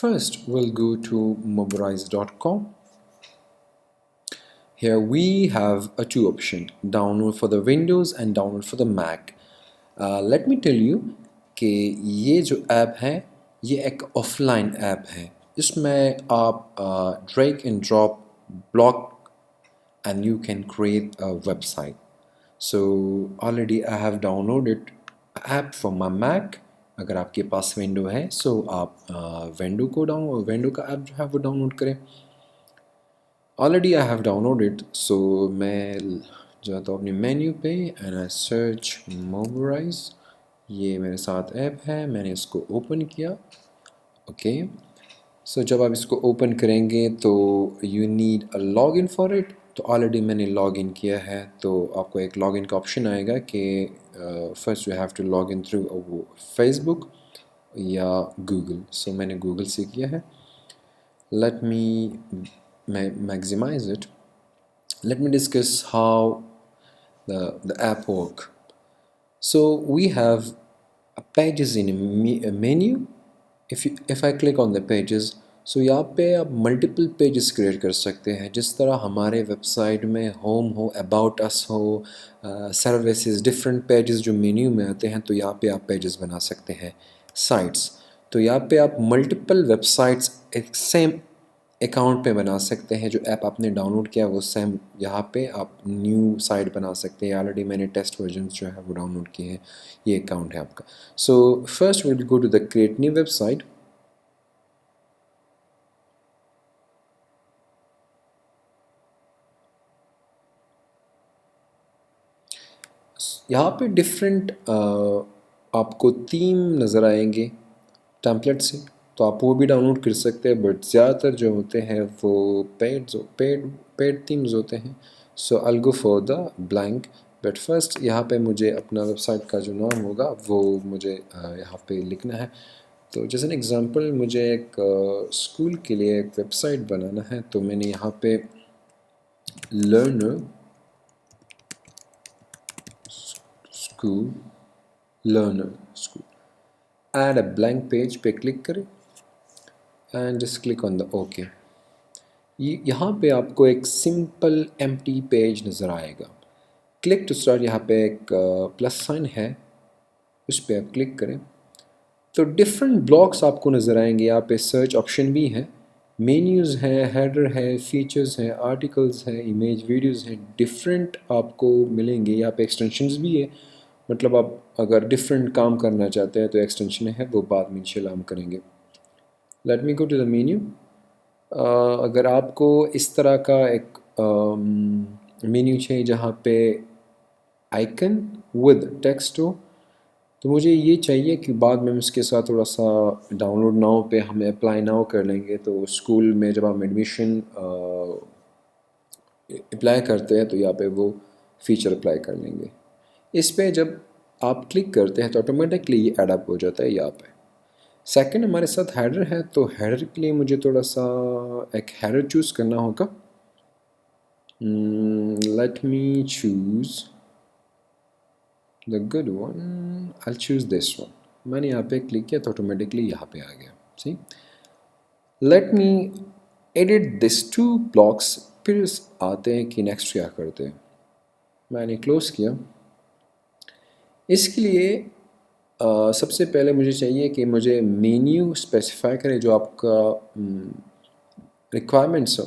First, we'll go to Mobrise.com. Here we have a two option, download for the Windows and download for the Mac. Let me tell you कि ये जो app है ये एक offline app है। इसमें आप drag and drop block and you can create a website. So already I have downloaded app for my Mac. अगर आपके पास विंडो है सो आप विंडो का ऐप जो है वो डाउनलोड करें। ऑलरेडी आई हैव डाउनलोडेड, सो मैं जाता हूँ अपने मेन्यू पे एंड आई सर्च मोबराइज। ये मेरे साथ ऐप है, मैंने इसको ओपन किया। ओके, सो जब आप इसको ओपन करेंगे तो you need a log in for it. तो ऑलरेडी मैंने लॉग इन किया है, तो आपको एक लॉग इन का ऑप्शन आएगा कि first you have to log in through Facebook या गूगल। सो मैंने गूगल से किया है। Let me maximize it. Let me discuss how the app work. So we have pages in a menu. If I click on the pages, so यहाँ पे आप multiple pages create कर सकते हैं। जिस तरह हमारे वेबसाइट में होम हो, अबाउट अस हो, सर्विसेज, डिफरेंट पेजेस जो मेन्यू में आते हैं, तो यहाँ पे आप पेजेस बना सकते हैं। साइट्स, तो यहाँ पे आप मल्टीपल वेबसाइट्स एक सेम अकाउंट पे बना सकते हैं। जो ऐप आपने डाउनलोड किया वो सेम यहाँ पे आप न्यू साइट बना सकते हैं। ऑलरेडी मैंने टेस्ट वर्जन जो है वो डाउनलोड किए हैं, ये अकाउंट है आपका। So first will go to the create new website. यहाँ पे डिफरेंट आपको थीम नज़र आएंगे टेम्पलेट से, तो आप वो भी डाउनलोड कर सकते हैं, बट ज़्यादातर जो होते हैं वो पेड थीम्स होते हैं। So I will go for the blank. But first यहाँ पे मुझे अपना वेबसाइट का जो नाम होगा वो मुझे यहाँ पे लिखना है। तो जैसे एन एग्ज़ाम्पल, मुझे एक स्कूल के लिए एक वेबसाइट बनाना है, तो मैंने यहाँ पे learner school add a blank page पे क्लिक करें and just click on the okay. यहाँ पे आपको एक सिंपल एम्प्टी पेज नज़र आएगा। क्लिक टू स्टार्ट, यहाँ पे एक प्लस साइन है, उस पर आप क्लिक करें तो डिफरेंट ब्लॉक्स आपको नज़र आएंगे। यहाँ पे सर्च ऑप्शन भी है, मेन्यूज़ हैं, हेडर है, फीचर्स हैं, आर्टिकल्स हैं, इमेज वीडियोज़ हैं, डिफरेंट आपको मिलेंगे। यहाँ पे एक्सटेंशंस भी है, मतलब आप अगर डिफरेंट काम करना चाहते हैं तो एक्सटेंशन है, वो बाद में इंशाल्लाह हम करेंगे। Let me go to the menu. अगर आपको इस तरह का एक मेन्यू चाहिए जहाँ पे आइकन विद टेक्स्ट हो, तो मुझे ये चाहिए कि बाद में हम इसके साथ थोड़ा सा डाउनलोड नाउ पे हम अप्लाई नाउ कर लेंगे। तो स्कूल में जब हम एडमिशन अप्लाई करते हैं तो यहाँ पे वो फीचर अप्लाई कर लेंगे। इस पे जब आप क्लिक करते हैं तो ऑटोमेटिकली ये एडअप हो जाता है यहाँ पे। सेकंड हमारे साथ हेडर है, तो हेडर के लिए मुझे थोड़ा सा एक हेडर चूज़ करना होगा। Let me choose the good one, I choose this one. मैंने यहाँ पे क्लिक किया तो ऑटोमेटिकली यहाँ पे आ गया। See, let me edit this to blocks. फिर आते हैं कि नेक्स्ट क्या करते हैं। मैंने क्लोज किया। इसके लिए सबसे पहले मुझे चाहिए कि मुझे मेन्यू स्पेसिफाई करें जो आपका रिक्वायरमेंट्स हो।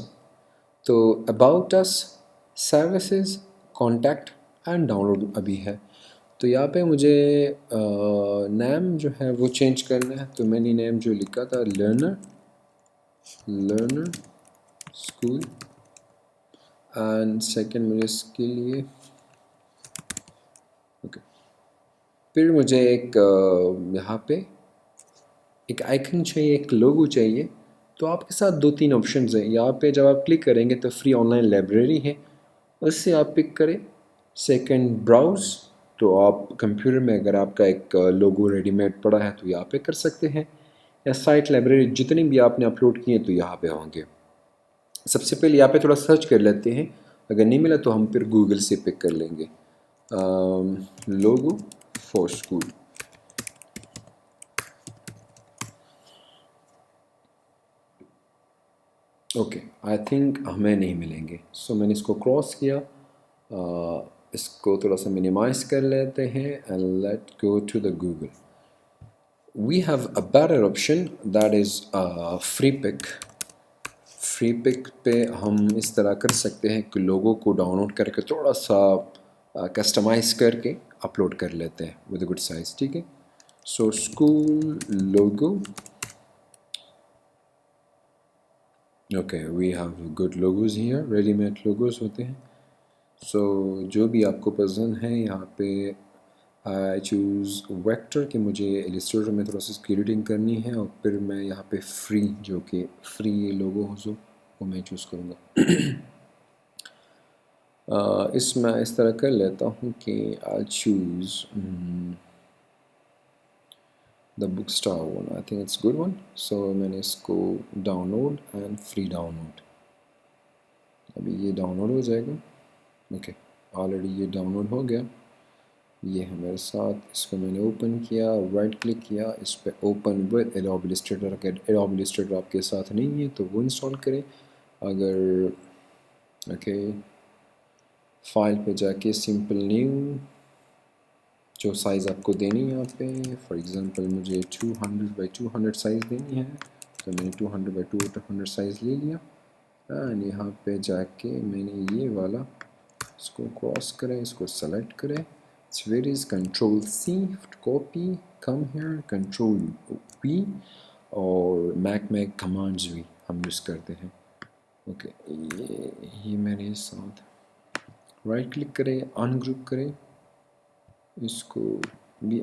तो about us, services, contact and download अभी है। तो यहाँ पे मुझे नेम जो है वो चेंज करना है। तो मैंने नेम जो लिखा था लर्नर स्कूल, एंड सेकंड मुझे इसके लिए ओके। फिर मुझे एक यहाँ पे एक आइकन चाहिए, एक लोगो चाहिए। तो आपके साथ दो तीन ऑप्शंस हैं यहाँ पे। जब आप क्लिक करेंगे तो फ्री ऑनलाइन लाइब्रेरी है, उससे आप पिक करें। सेकंड ब्राउज़, तो आप कंप्यूटर में अगर आपका एक लोगो रेडीमेड पड़ा है तो यहाँ पे कर सकते हैं, या साइट लाइब्रेरी जितनी भी आपने अपलोड किए तो यहाँ पे होंगे। सबसे पहले यहाँ पे थोड़ा सर्च कर लेते हैं, अगर नहीं मिला तो हम फिर गूगल से पिक कर लेंगे। लोगो for school, okay, I think हमें नहीं मिलेंगे। सो मैंने इसको क्रॉस किया, इसको थोड़ा सा मिनिमाइज कर लेते हैं and let go to the Google. We have a better option that is free pick. Free pick पे हम इस तरह कर सकते हैं कि लोगों को डाउनलोड करके थोड़ा सा कस्टमाइज करके अपलोड कर लेते हैं विद गुड साइज, ठीक है। So school logo, okay we have good logos here, readymade logos होते हैं। सो जो भी आपको पसंद है यहाँ पे आई चूज़ वेक्टर कि मुझे इलस्ट्रेटर में थोड़ा सा एडिटिंग करनी है, और फिर मैं यहाँ पे फ्री, जो कि फ्री लोगो हो जो वो मैं चूज़ करूँगा। इसमें इस तरह कर लेता हूँ कि I choose the book star one, I think it's good one. So मैंने इसको डाउनलोड एंड फ्री डाउनलोड, अभी ये डाउनलोड हो जाएगा। ओके, ऑलरेडी ये डाउनलोड हो गया, ये है मेरे साथ। इसको मैंने ओपन किया, राइट क्लिक किया, इस पर ओपन विद एडोब इलस्ट्रेटर। अगर एडोब इलस्ट्रेटर आपके साथ नहीं है तो वो इंस्टॉल करें। अगर ओके, फाइल पे जाके सिंपल न्यू, जो साइज़ आपको देनी है यहाँ पे, फॉर एग्ज़ाम्पल मुझे 200x200 साइज़ देनी है, तो मैंने 200x200 साइज़ ले लिया। एंड यहाँ पे जाके मैंने ये वाला, इसको क्रॉस करें, इसको सेलेक्ट करें, it's where is control c copy, come here, control v, और मैक में कमांड्स भी हम यूज़ करते हैं। ओके, ये मेरे साथ राइट क्लिक करें, अनग्रुप करें, इसको भी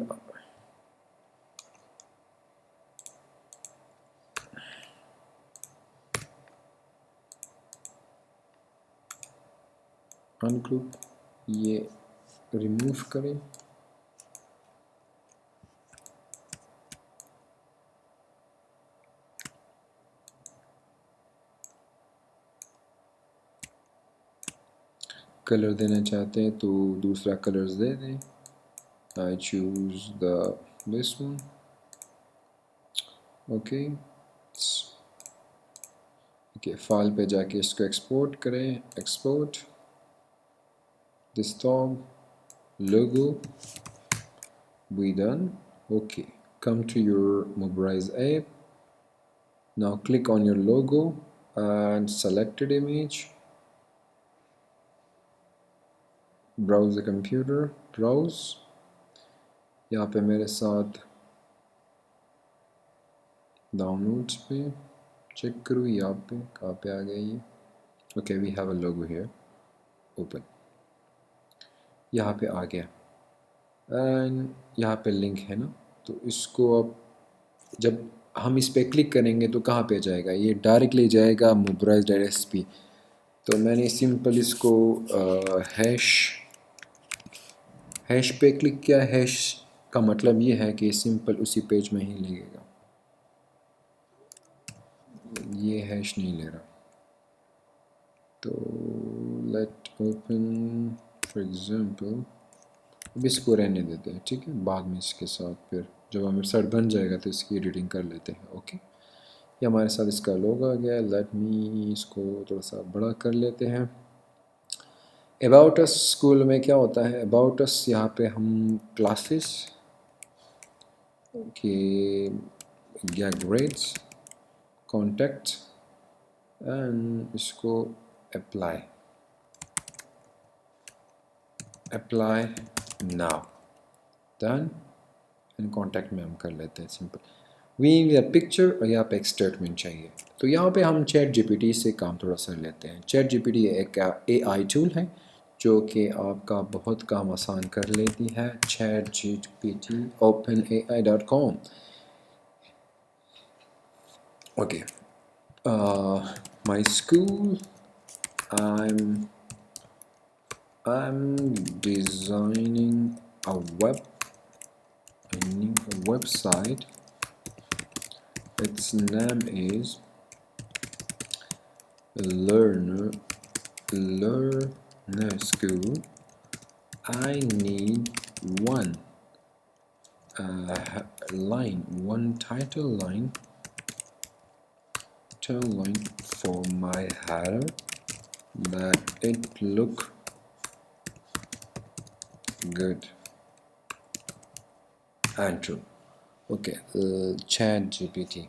अनग्रुप, ये रिमूव करें, कलर देना चाहते हैं तो दूसरा कलर्स दे दें। I choose this one, okay। Okay, file पे जाके इसको एक्सपोर्ट करें, export desktop logo, we done। okay, come to your Mobilize app, now click on your logo and selected image, browse the computer, browse। यहाँ पे मेरे साथ downloads पे check करूँ, यहाँ पे कहाँ पे आ गया ये। Okay, we have a logo here, open, यहाँ पे आ गया एंड यहाँ पे लिंक है ना, तो इसको अब जब हम इस पे क्लिक करेंगे तो कहाँ पे जाएगा, ये डायरेक्टली जाएगा mobilize.sp। तो मैंने सिंपल इसको हैश पे क्लिक किया। हैश का मतलब ये है कि सिंपल उसी पेज में ही लगेगा, ये हैश नहीं ले रहा। तो लेट ओपन फॉर एग्जांपल, अब इसको रहने देते हैं, ठीक है, बाद में इसके साथ फिर जब हमारे साइट बन जाएगा तो इसकी एडिटिंग कर लेते हैं। ओके, ये हमारे साथ इसका लोगो आ गया। लेट मी इसको थोड़ा सा बड़ा कर लेते हैं। अबाउट अस स्कूल में क्या होता है, अबाउट अस यहाँ पे हम क्लासेस के या ग्रेड्स, कॉन्टैक्ट एंड इसको apply, apply now, done and contact में हम कर लेते हैं simple. We need a picture, और यहाँ पे एक स्टेटमेंट चाहिए। तो यहाँ पे हम चैट जीपीटी से काम थोड़ा सा लेते हैं। चैट जीपीटी एक एआई टूल है जो कि आपका बहुत काम आसान कर लेती है। Chat GPT openai.com। Okay, my school, I'm designing a new website. Its name is Learner School. I need one line, one title line line for my header that it look good and true. Okay, ChatGPT.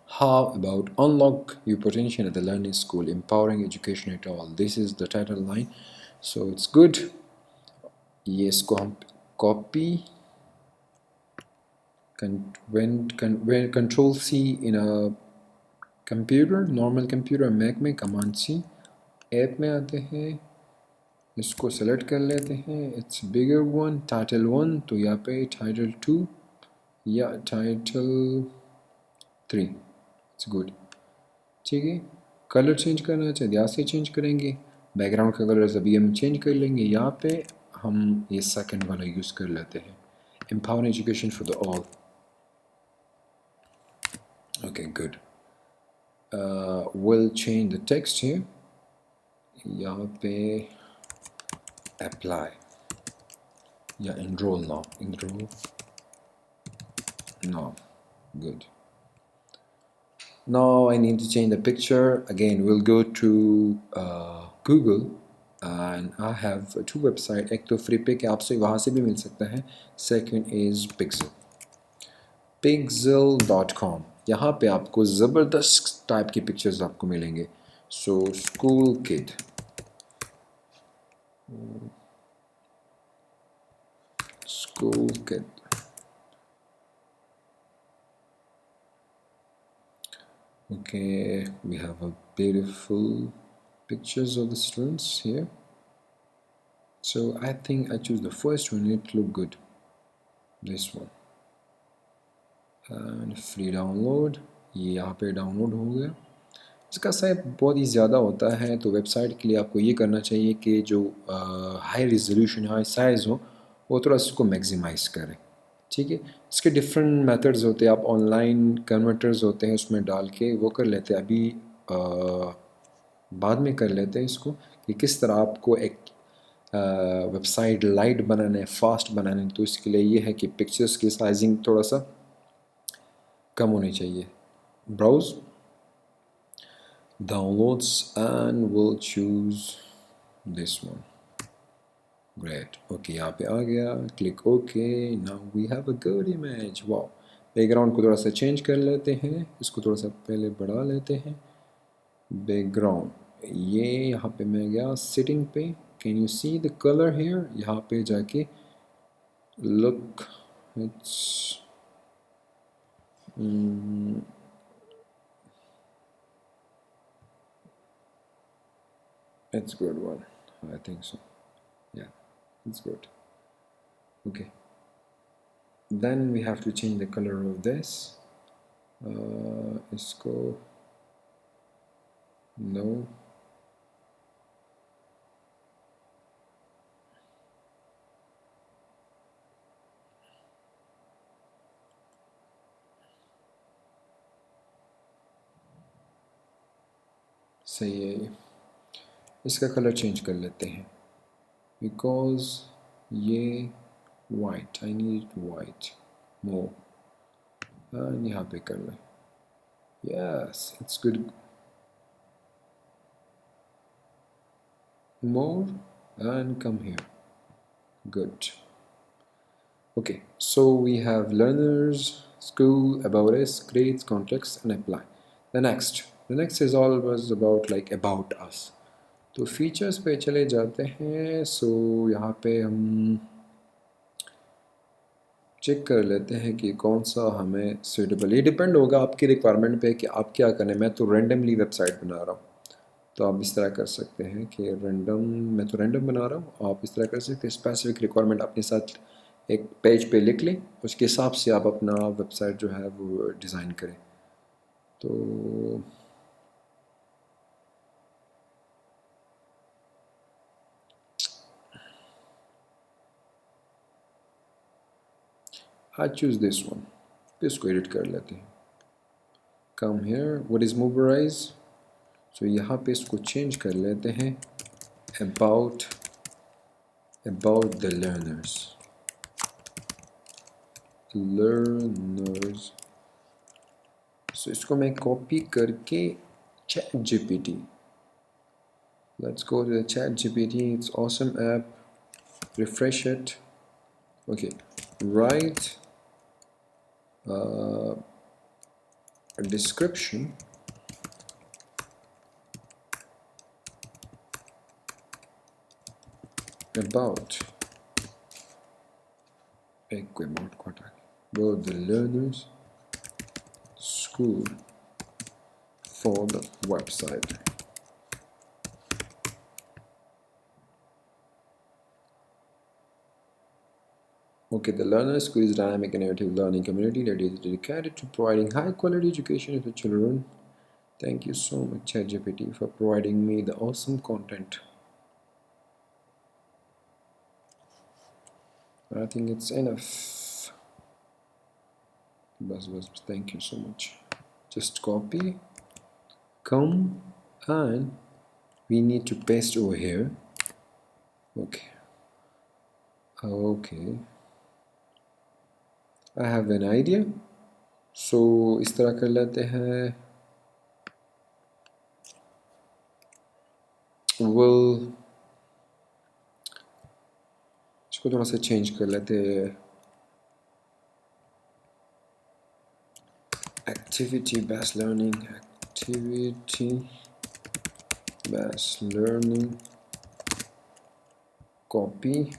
How about unlock your potential at the learning school, empowering education at all? This is the title line, so it's good. ये इसको हम copy when control C in a computer, normal computer Mac में command C app में आते हैं, इसको select कर लेते हैं, it's bigger one title one, तो यहाँ पे टाइटल टू या टाइटल थ्री, इट्स गुड। ठीक है, कलर चेंज करना चाहिए, यहाँ से चेंज करेंगे, बैकग्राउंड का कलर अभी हम चेंज कर लेंगे, यहाँ पे हम ये सेकंड वाला यूज़ कर लेते हैं, empower education for the all. Okay good, will change the text है, यहाँ पे apply या enroll now, good. Now I need to change the picture again. We'll go to Google and I have two websites, एक तो FreePic आपसे वहाँ से भी मिल सकता है, second is pixel.com। यहाँ पे आपको ज़बरदस्त टाइप की पिक्चर्स आपको मिलेंगे। So school kid, okay, we have a beautiful pictures of the students here, so I think I choose the first one, it look good, this one, and free download, ये यहाँ पे download हो गया। इसका size बहुत ही ज़्यादा होता है, तो वेबसाइट के लिए आपको ये करना चाहिए कि जो हाई रिजोल्यूशन हाई साइज़ हो वो थोड़ा इसको मैक्सिमाइज़ करें। ठीक है, इसके डिफरेंट मेथड्स होते हैं, आप ऑनलाइन कन्वर्टर्स होते हैं उसमें डाल के वो कर लेते हैं, अभी बाद में कर लेते हैं इसको कि किस तरह आपको एक वेबसाइट लाइट बनाना है, फास्ट बनाना है, तो इसके लिए ये है कि पिक्चर्स की साइजिंग थोड़ा सा कम होनी चाहिए। Browse downloads and we'll choose this one, great, okay, यहाँ पे आ गया, click OK, now we have a good image, wow। Background को थोड़ा सा चेंज कर लेते हैं, इसको थोड़ा सा पहले बढ़ा लेते हैं, बैकग्राउंड ये यहाँ पे मैं गया सेटिंग पे, can you see the colour here, यहाँ पे जाके look, it's good one, I think so, yeah, it's good, okay। Then we have to change the color of this, इसको no, सही है, इसका कलर चेंज कर लेते हैं बिकॉज ये वाइट, आई नीड वाइट मोर, यहाँ पे कर लें, yes it's good, more and come here, good. Okay, so we have learners, school, about us, grades, context, and apply. The next is always about like about us. तो features पे चले जाते हैं, सो यहाँ पे हम चेक कर लेते हैं कि कौन सा हमें सूटेबल, ये डिपेंड होगा आपकी रिक्वायरमेंट पे कि आप क्या करें। मैं तो रैंडमली वेबसाइट बना रहा हूँ, तो आप इस तरह कर सकते हैं कि मैं तो रैंडम बना रहा हूँ, आप इस तरह कर सकते हैं। स्पेसिफिक रिक्वायरमेंट अपने साथ एक पेज पे लिख लें, उसके हिसाब से आप अपना वेबसाइट जो है वो डिज़ाइन करें। तो I choose this one, इसको एडिट कर लेते हैं, come here, what is moverize, so यहाँ पे इसको चेंज कर लेते हैं about the learners, सो इसको मैं कॉपी करके chat GPT, let's go to the chat gpt, it's awesome app, refresh it. Okay, write a description about about the learners school for the website. Okay, the Learner School is a dynamic and innovative learning community that is dedicated to providing high quality education to children. Thank you so much, ChatGPT, for providing me the awesome content. I think it's enough. Buzz. Thank you so much. Just copy, come, and we need to paste over here. Okay. I have an idea. So इस तरह कर लेते हैं. We'll इसको थोड़ा सा change कर लेते हैं. Activity based learning, copy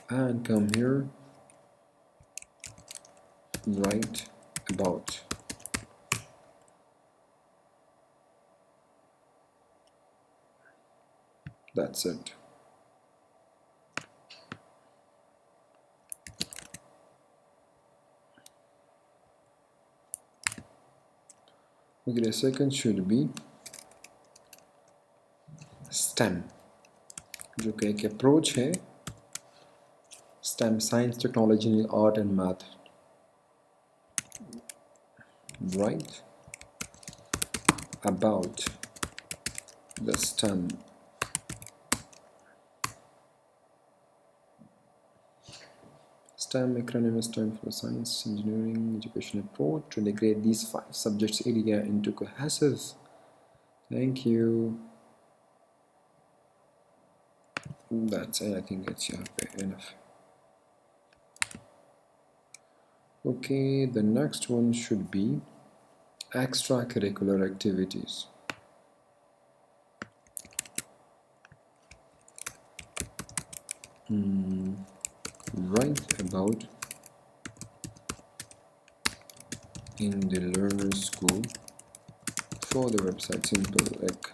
and come here, write about. That's it. Okay, the second should be STEM, जो कि एक अप्रोच है. STEM, science, technology, art and math. Write about the STEM. STEM acronym stands for Science, Engineering, Education approach to integrate these 5 subjects area into cohesive. Thank you. That's it. I think it's enough. Okay, the next one should be extracurricular activities. Write about in the learner school for the website. Simple like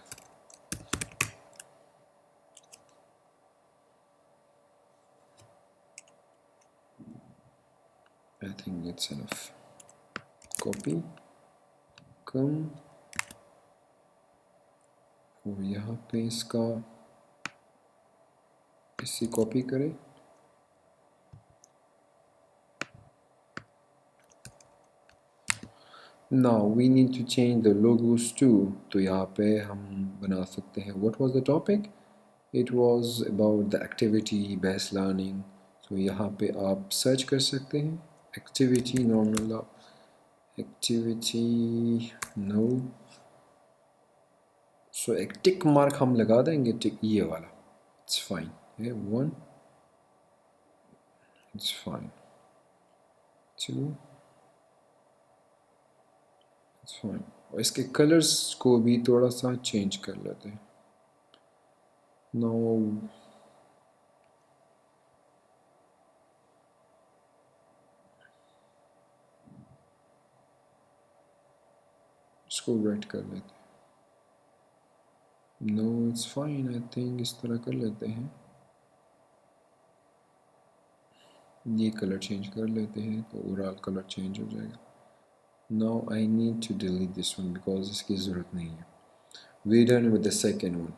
I think it's enough. Copy, come और यहाँ पे इसका इसी copy करें. Now we need to change the logos too. तो यहाँ पे हम बना सकते हैं. What was the topic? It was about the activity based learning. So यहाँ पे आप सर्च कर सकते हैं. Activity normal activity no. So एक टिक मार्क हम लगा देंगे. टिक ये वाला. It's fine. Okay, 1. It's fine. 2. It's fine. और इसके कलर्स को भी थोड़ा सा चेंज कर लेते हैं. Now इसको रेड कर लेते हैं. No, it's fine. I think इस तरह कर लेते हैं. ये कलर चेंज कर लेते हैं तो ओवरऑल कलर चेंज हो जाएगा. Now I need to delete this one because इसकी ज़रूरत नहीं है. We're done with the second one.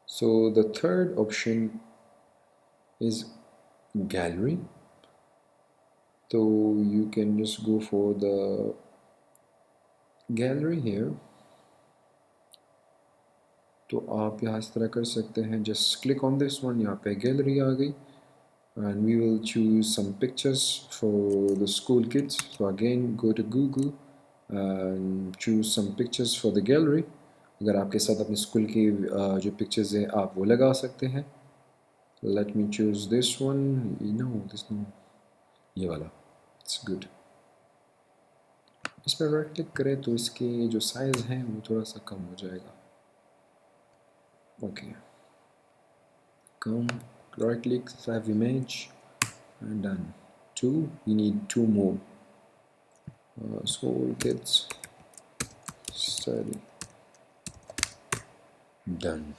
So the third option is gallery. So you can just go for the gallery here. तो आप यहाँ इस तरह कर सकते हैं. Just click on this one. यहाँ पे gallery आ गई. And we will choose some pictures for the school kids. So again, go to Google choose some pictures for the gallery. अगर आपके साथ अपने स्कूल की जो पिक्चर्स हैं आप वो लगा सकते हैं. Let me choose this one. No, ये वाला. It's good. इस पर राइट क्लिक करें तो इसके जो साइज़ हैं वो थोड़ा सा कम हो जाएगा. Okay, come, right click, save image, and done. Two, we need two more. School kids study. Done.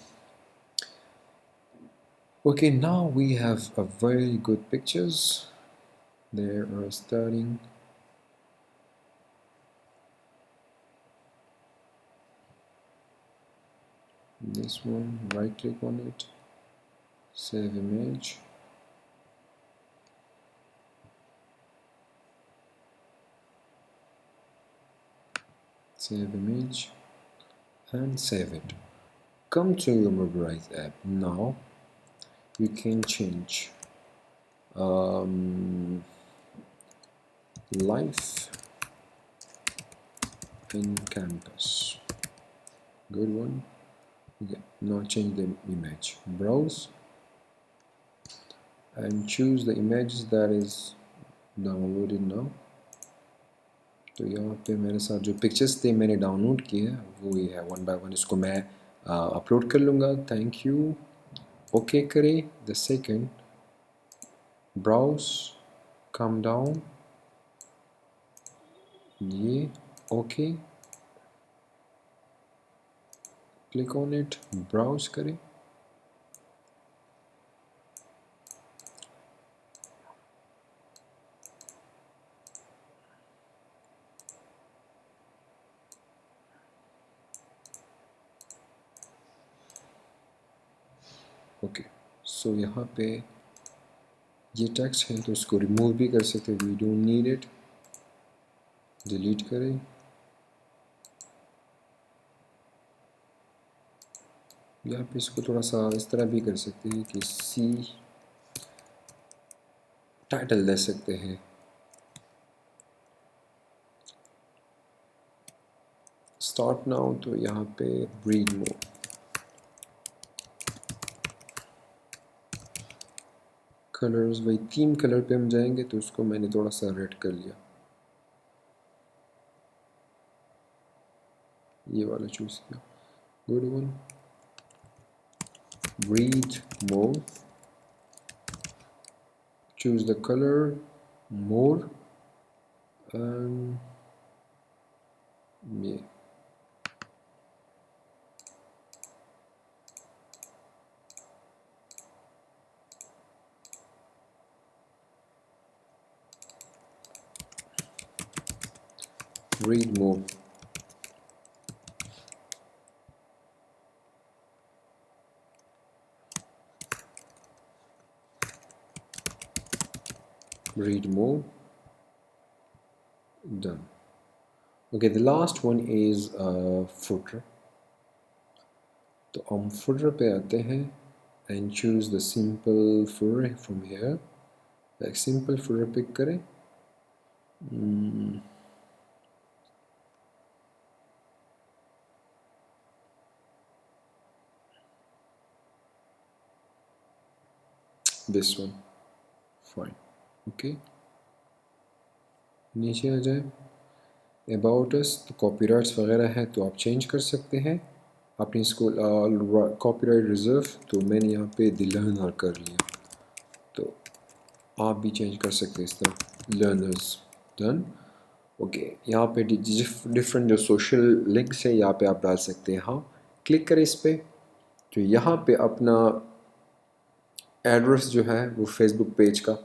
Okay, now we have a very good pictures. They are studying. This one, right click on it, save image. Save image and save it. Come to your Mobilize app. Now you can change life in campus. Good one. Okay, now change the image. Browse and choose the image that is downloaded now. तो यहाँ पे मेरे साथ जो pictures थे मैंने download किए वो ये है. वन बाय वन इसको मैं अपलोड कर लूँगा. Thank you. ओके करें. The second browse, come down, ये okay, click on it, browse करें. ओके, सो यहाँ पे ये टेक्स्ट है तो इसको रिमूव भी कर सकते हैं. We don't need it. Delete करें. यहाँ पे इसको थोड़ा सा इस तरह भी कर सकते हैं कि सी टाइटल दे सकते हैं. स्टार्ट नाउ तो यहाँ पे रीड मोर. कलर्स वही 3 कलर पे हम जाएंगे तो उसको मैंने थोड़ा सा रेड कर लिया. ये वाला चूज किया. Good one. Read more. Choose the color more. Yeah. Read more. Read more. Done. Okay, the last one is footer. तो हम footer पे आते हैं and choose the simple footer from here. एक simple footer pick करें. This one. Fine. Okay. नीचे आ जाए. About us तो कॉपीराइट्स वगैरह है तो आप चेंज कर सकते हैं. अपनी इसको कॉपीराइट रिजर्व तो मैंने यहाँ पे द लर्नर कर लिया तो आप भी चेंज कर सकते हैं इस तरह. लर्नर्स. डन. ओके, यहाँ पे डिफरेंट जो सोशल लिंक्स है यहाँ पे आप डाल सकते हैं. हाँ, क्लिक करें इस पर तो यहाँ पे अपना एड्रेस जो है वो फेसबुक पेज का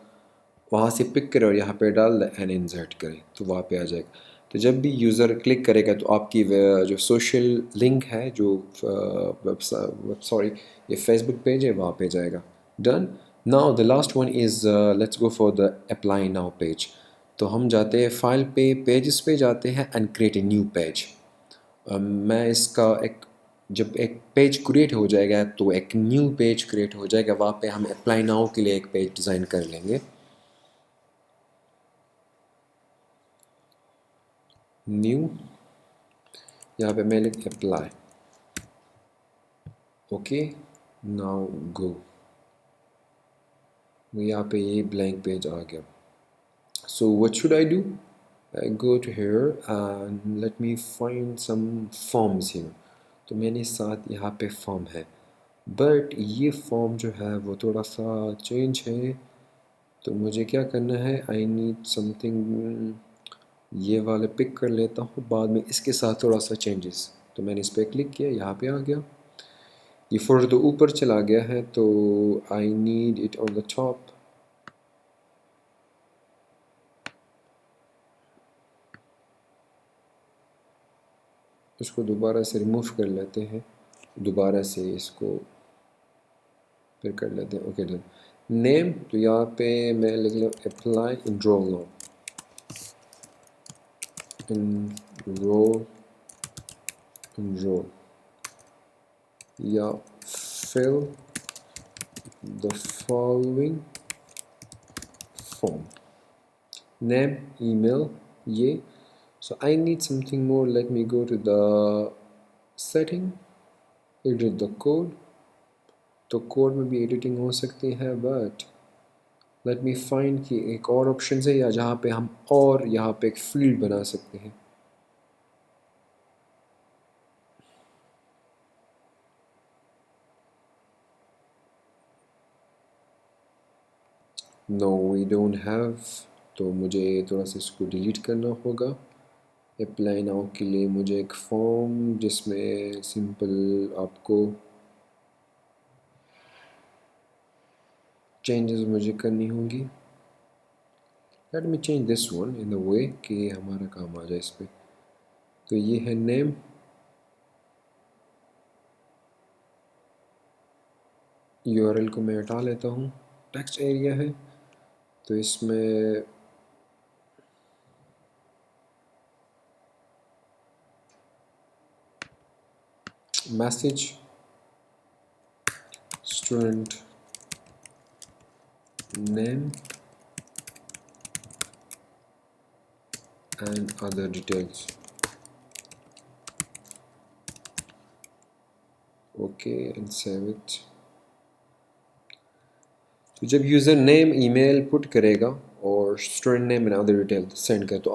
वहाँ से पिक करें और यहाँ पे डाल दें एंड इंसर्ट करें तो वहाँ पे आ जाएगा. तो जब भी यूज़र क्लिक करेगा तो आपकी जो सोशल लिंक है जो ये फेसबुक पेज है वहाँ पे जाएगा. Done. Now the last one is let's go for the apply now page. तो हम जाते हैं फाइल पे, पेजेस पे जाते हैं and create a new page. मैं इसका जब एक पेज क्रिएट हो जाएगा तो एक न्यू पेज क्रिएट हो जाएगा. वहाँ पे हम अप्लाई नाउ के लिए एक पेज डिज़ाइन कर लेंगे. न्यू, यहाँ पे मैं लिख अप्लाई, ओके, नाउ गो। यहाँ पे ये ब्लैंक पेज आ गया। So what should I do? Go to here and let me find some forms here। तो मैंने साथ यहाँ पे फॉर्म है, बट ये फॉर्म जो है वो थोड़ा सा चेंज है, तो मुझे क्या करना है, आई नीड समथिंग, ये वाले पिक कर लेता हूँ, बाद में इसके साथ थोड़ा सा चेंजेस। तो मैंने इस पर क्लिक किया, यहाँ पे आ गया, ये फर्दर ऊपर चला गया है, तो I need it on the top. इसको दोबारा से रिमूव कर लेते हैं, दोबारा से इसको फिर कर लेते हैं, ओके डन। नेम, तो यहाँ पे मैं लिख लूँ apply enrol now, enrol, enrol, या fill the following form, name, email, ये। So I need something more, let me go to the setting, edit the code। तो कोड में भी एडिटिंग हो सकती है, बट लेट मी फाइंड कि एक और ऑप्शन है या जहाँ पे हम और यहाँ पे एक फील्ड बना सकते हैं। नो वी डोंट हैव, तो मुझे थोड़ा सा इसको डिलीट करना होगा। अप्लाई नाउ के लिए मुझे एक फॉर्म जिसमें सिंपल आपको चेंजेस मुझे करनी होंगी। Let me change this one in the way कि हमारा काम आ जाए इस पर। तो ये है नेम, यूआरएल को मैं हटा लेता हूँ, टेक्स्ट एरिया है, तो इसमें message student name and other details, okay and save it. तो जब यूज़र नेम ईमेल पुट करेगा और student name and other detail send करे, तो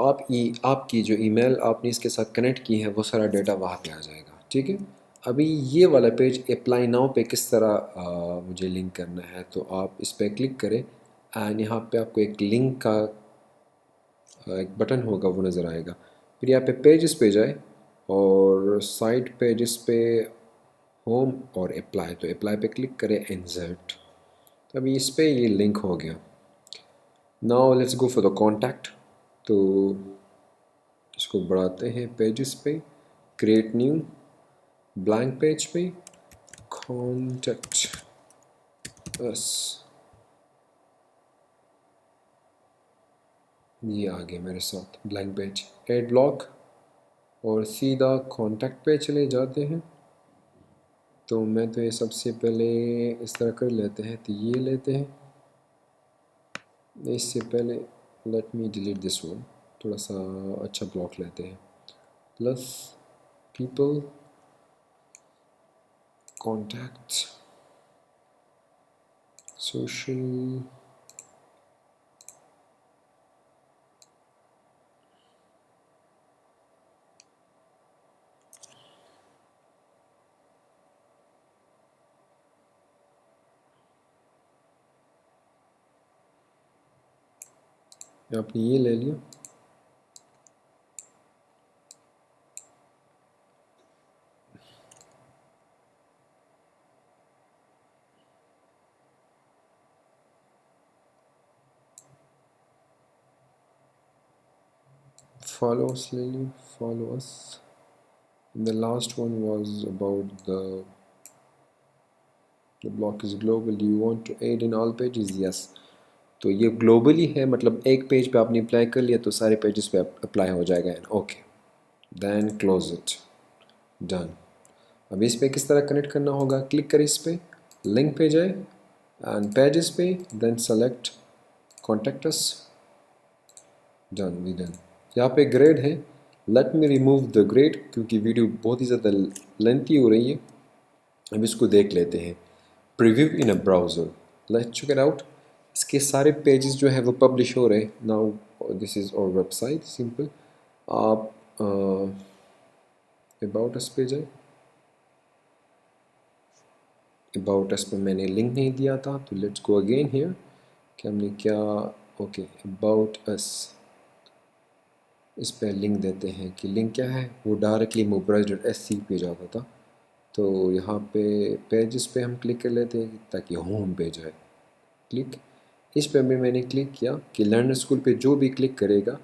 आपकी जो ईमेल आपने इसके साथ कनेक्ट की है वो सारा डेटा वहाँ पे आ जाएगा, ठीक है। अभी ये वाला पेज अप्लाई नाउ पे किस तरह मुझे लिंक करना है, तो आप इस पर क्लिक करें एंड यहाँ पे आपको एक लिंक का एक बटन होगा वो नज़र आएगा। फिर यहाँ पे पेजेस पे जाए और साइड पेजेस पे होम और अप्लाई, तो अप्लाई पे क्लिक करें, इंसर्ट, तो अभी इस पे ये लिंक हो गया। Now let's go for the contact, तो इसको बढ़ाते हैं पेजेस पे, क्रिएट न्यू, ब्लैंक पेज पे, कॉन्टैक्ट अस, ये आ गया मेरे साथ ब्लैंक पेज, एड ब्लॉक, और सीधा कॉन्टैक्ट पे चले जाते हैं। तो मैं तो ये सबसे पहले इस तरह कर लेते हैं, तो ये लेते हैं, इससे पहले let me delete this one, थोड़ा सा अच्छा ब्लॉक लेते हैं, प्लस पीपल कॉन्टैक्ट सोशल, आपने ये ले लिया, follow us ले ली, follow us, and the last one was about the block is global, do you want to add in all pages, yes। तो ये ग्लोबली है, मतलब एक पेज पे आपने अप्लाई कर लिया तो सारे पेजेस पे अप्लाई हो जाएगा, okay, then close it, done. अब इस पे किस तरह कनेक्ट करना होगा, क्लिक करें इस पे, लिंक पे जाए एंड पेजेस पे, then select contact us, done, we done. यहाँ पे ग्रेड है, let me remove the grade, क्योंकि वीडियो बहुत ही ज़्यादा लेंथी हो रही है। अब इसको देख लेते हैं। Preview in a browser, let's check it out. इसके सारे पेजेस जो है वो पब्लिश हो रहे हैं। Now this is our website. Simple, आप अबाउट अस पे जाए। अबाउट अस पे मैंने लिंक नहीं दिया था, तो लेट्स गो अगेन हियर कि हमने क्या। ओके, अबाउट अस, इस पे लिंक देते हैं कि लिंक क्या है। वो डायरेक्टली mobiles.sc पे जाता था, तो यहाँ पे पेजेस पे हम क्लिक कर लेते हैं ताकि होम पेज है। क्लिक, इस पे भी मैंने क्लिक किया कि लर्नर स्कूल पे जो भी क्लिक करेगा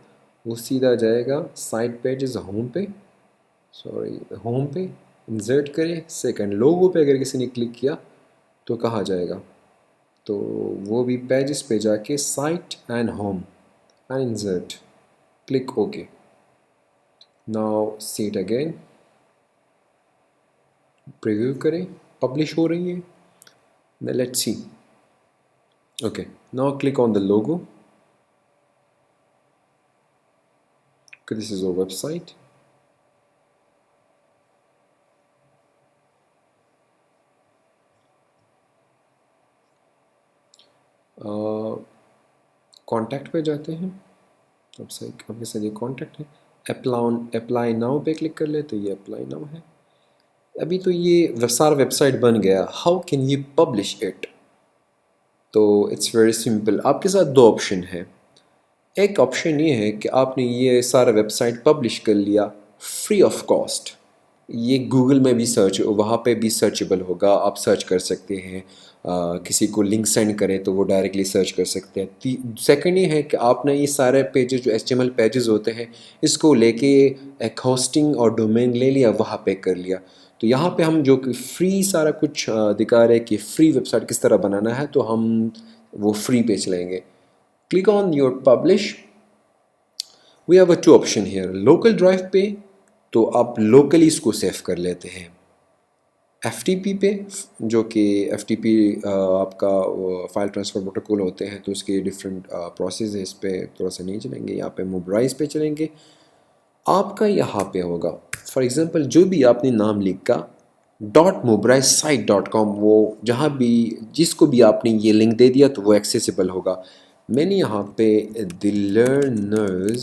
वो सीधा जाएगा साइड पेजेस होम पे। सॉरी, होम पे इंसर्ट करें। सेकंड लोगो पे अगर किसी ने क्लिक किया तो कहाँ जाएगा, तो वो भी पेजेस पे जाके site and home and insert. Click okay. Now see it again, preview करें, पब्लिश हो रही है। Let's see. Okay, now click on the logo. This is our website. Contact पे जाते हैं। वेबसाइट आपके साथ ये कॉन्टैक्ट है। अप्लाई नाउ पे क्लिक कर ले तो ये अप्लाई नाउ है। अभी तो ये सारा वेबसाइट बन गया। How can you publish it? तो इट्स वेरी सिंपल। आपके साथ दो ऑप्शन है। एक ऑप्शन ये है कि आपने ये सारा वेबसाइट पब्लिश कर लिया फ्री ऑफ कॉस्ट। ये गूगल में भी सर्च, वहाँ पे भी सर्चेबल होगा, आप सर्च कर सकते हैं। किसी को लिंक सेंड करें तो वो डायरेक्टली सर्च कर सकते हैं। सेकंड ये है कि आपने ये सारे पेजेस जो HTML पेजेस होते हैं इसको लेके एक होस्टिंग और डोमेन ले लिया, वहाँ पे कर लिया। तो यहाँ पे हम जो कि फ्री सारा कुछ दिखा रहे हैं कि फ्री वेबसाइट किस तरह बनाना है, तो हम वो फ्री पे चलेंगे। Click on your publish. We have a two option here. Local drive पे तो आप लोकली इसको सेव कर लेते हैं। FTP पे, जो कि FTP आपका फाइल ट्रांसफ़र प्रोटोकॉल होते हैं, तो उसके डिफरेंट प्रोसेस है। इस पे थोड़ा सा नहीं चलेंगे, यहाँ पे मोबाइल्स पे चलेंगे। आपका यहाँ पे होगा फॉर एग्ज़ाम्पल जो भी आपने नाम लिखा .mobilisite.com, वो जहाँ भी जिसको भी आपने ये लिंक दे दिया तो वो एक्सेसिबल होगा। मैंने यहाँ पे the learner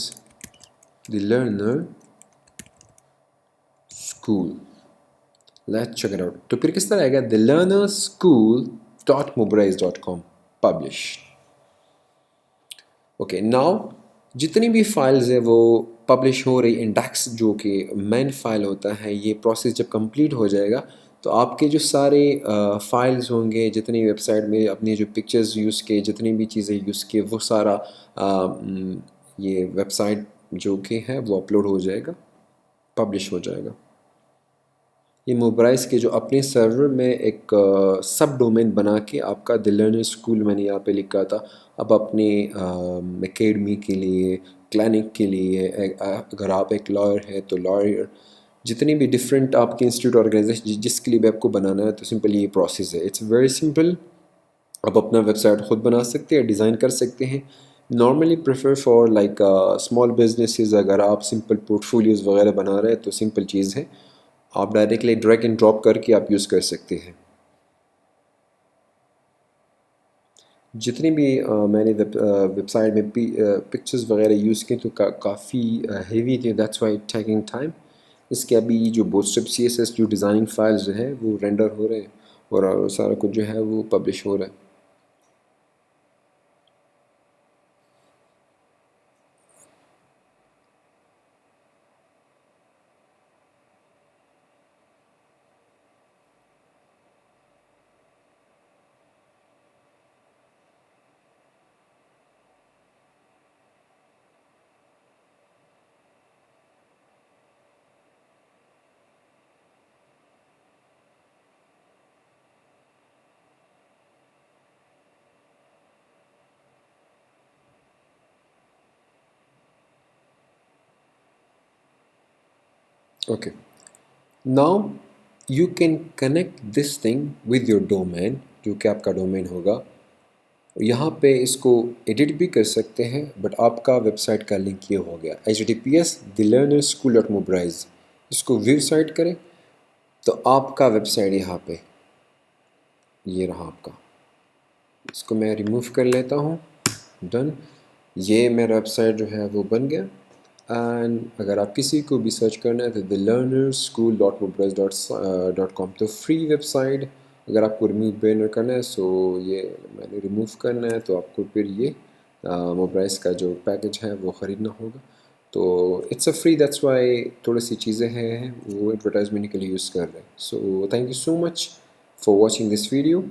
school, let's check it out. तो फिर किस तरह आएगा, the learner school .mobilize.com publish. Okay, now जितनी भी फाइल्स है वो पब्लिश हो रही। इंडेक्स जो कि मेन फाइल होता है, ये प्रोसेस जब कंप्लीट हो जाएगा तो आपके जो सारे फाइल्स होंगे, जितनी वेबसाइट में अपनी जो पिक्चर्स यूज़ किए, जितनी भी चीज़ें यूज़ किए, वो सारा ये वेबसाइट जो कि है वो अपलोड हो जाएगा, पब्लिश हो जाएगा। ये मोबाइल्स के जो अपने सर्वर में एक सब डोमेन बना के आपका द लर्नर स्कूल मैंने यहाँ पे लिखा था। अब अपने एकेडमी के लिए, क्लिनिक के लिए, अगर आप एक लॉयर है तो लॉयर, जितनी भी डिफरेंट आपके इंस्टीट्यूट ऑर्गेनाइजेशन जिसके लिए भी आपको बनाना है, तो सिंपल ये प्रोसेस है। It's very simple. आप अपना वेबसाइट ख़ुद बना सकते हैं, डिज़ाइन कर सकते हैं। Normally prefer for like small businesses, अगर आप सिंपल पोर्टफोलियोज़ वगैरह बना रहे हैं तो सिंपल चीज़ है, आप डायरेक्टली ड्रैग एंड ड्रॉप करके आप यूज़ कर सकते हैं। जितनी भी मैंने वेबसाइट में पिक्चर्स वगैरह यूज़ की तो काफ़ी हेवी थे, दैट्स वाई टेकिंग टाइम। इसके अभी जो बूटस्ट्रैप CSS जो डिज़ाइनिंग फाइल्स जो है वो रेंडर हो रहे हैं और सारा कुछ जो है वो पब्लिश हो रहा है। Okay, now you can connect this thing with your domain, जो कि आपका डोमेन होगा। यहाँ पे इसको एडिट भी कर सकते हैं, बट आपका वेबसाइट का लिंक ये हो गया https://thelearnerschool.mobilize। इसको व्यू साइट करें तो आपका वेबसाइट यहाँ पे ये रहा आपका। इसको मैं रिमूव कर लेता हूँ। डन, ये मेरा वेबसाइट जो है वो बन गया। एंड अगर आप किसी को भी सर्च करना है तो thelearnerschool.mobilize.com, तो फ्री वेबसाइट। अगर आपको रिमूव बैनर करना है सो ये मैंने रिमूव करना है, तो आपको फिर ये मोबाइल्स का जो पैकेज है वो ख़रीदना होगा। तो it's a free, that's why थोड़ी सी चीज़ें हैं वो एडवर्टाइजमेंट के लिए यूज़ कर रहे हैं। So thank you so much for watching this video.